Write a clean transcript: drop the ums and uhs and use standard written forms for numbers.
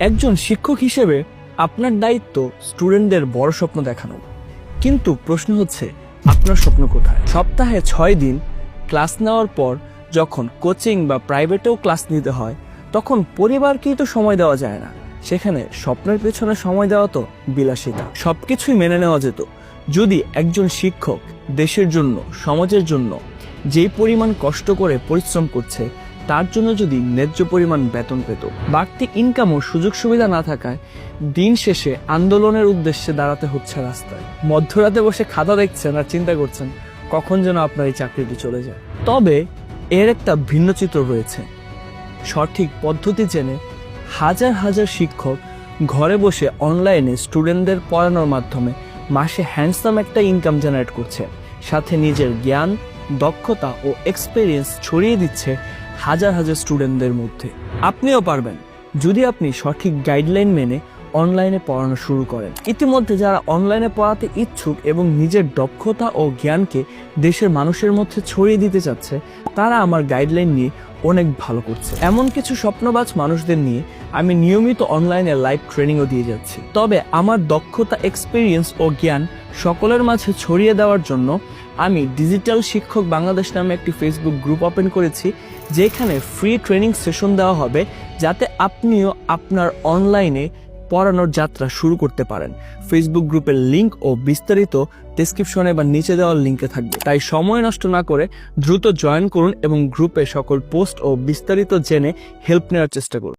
একজন শিক্ষক হিসেবে আপনার দায়িত্ব স্টুডেন্টদের বড় স্বপ্ন দেখানো। কিন্তু প্রশ্ন হচ্ছে, আপনার স্বপ্ন কোথায়? সপ্তাহে 6 দিন ক্লাস নেওয়ার পর যখন কোচিং বা প্রাইভেটেও ক্লাস নিতে হয়, তখন পরিবারকেই তো সময় দেওয়া যায় না। সেখানে স্বপ্নের পেছনে সময় দেওয়া তো বিলাসিতা। সবকিছুই মেনে নেওয়া যেত যদি একজন শিক্ষক দেশের জন্য, সমাজের জন্য যেই পরিমাণ কষ্ট করে পরিশ্রম করছে তার জন্য যদি ন্যায্য পরিমাণ বেতন পেত। বাড়তি ইনকাম ও সুযোগ সুবিধা না থাকায় দিন শেষে আন্দোলনের উদ্দেশ্যে দাঁড়াতে হচ্ছে রাস্তায়। মধ্যরাতে বসে খাতা দেখছেন আর চিন্তা করছেন কখন যেন আপনার এই চাকরিটি চলে যায়। তবে এর একটা ভিন্ন চিত্র রয়েছে। সঠিক পদ্ধতি জেনে হাজার হাজার শিক্ষক ঘরে বসে অনলাইনে স্টুডেন্টদের পড়ানোর মাধ্যমে মাসে হ্যান্ডসাম একটা ইনকাম জেনারেট করছে, সাথে নিজের জ্ঞান, দক্ষতা ও এক্সপেরিয়েন্স ছড়িয়ে দিচ্ছে হাজার হাজার স্টুডেন্টদের মধ্যে। আপনিও পারবেন যদি আপনি সঠিক গাইডলাইন মেনে অনলাইনে পড়ানো শুরু করেন। ইতিমধ্যে যারা অনলাইনে পড়াতে ইচ্ছুক এবং নিজের দক্ষতা ও জ্ঞানকে দেশের মানুষের মধ্যে ছড়িয়ে দিতে চাচ্ছে, তারা আমার গাইডলাইন নিয়ে অনেক ভালো করছে। এমন কিছু স্বপ্নবাজ মানুষদের নিয়ে আমি নিয়মিত অনলাইনে লাইভ ট্রেনিংও দিয়ে যাচ্ছি। তবে আমার দক্ষতা, এক্সপেরিয়েন্স ও জ্ঞান সকলের মাঝে ছড়িয়ে দেওয়ার জন্য আমি ডিজিটাল শিক্ষক বাংলাদেশ নামে একটি ফেসবুক গ্রুপ ওপেন করেছি, যেখানে ফ্রি ট্রেনিং সেশন দেওয়া হবে যাতে আপনিও আপনার অনলাইনে পড়ানোর যাত্রা শুরু করতে পারেন। ফেসবুক গ্রুপের লিংক ও বিস্তারিত ডেসক্রিপশনে বা নিচে দেওয়ার লিঙ্কে থাকবে। তাই সময় নষ্ট না করে দ্রুত জয়েন করুন এবং গ্রুপে সকল পোস্ট ও বিস্তারিত জেনে হেল্প নেওয়ার চেষ্টা করুন।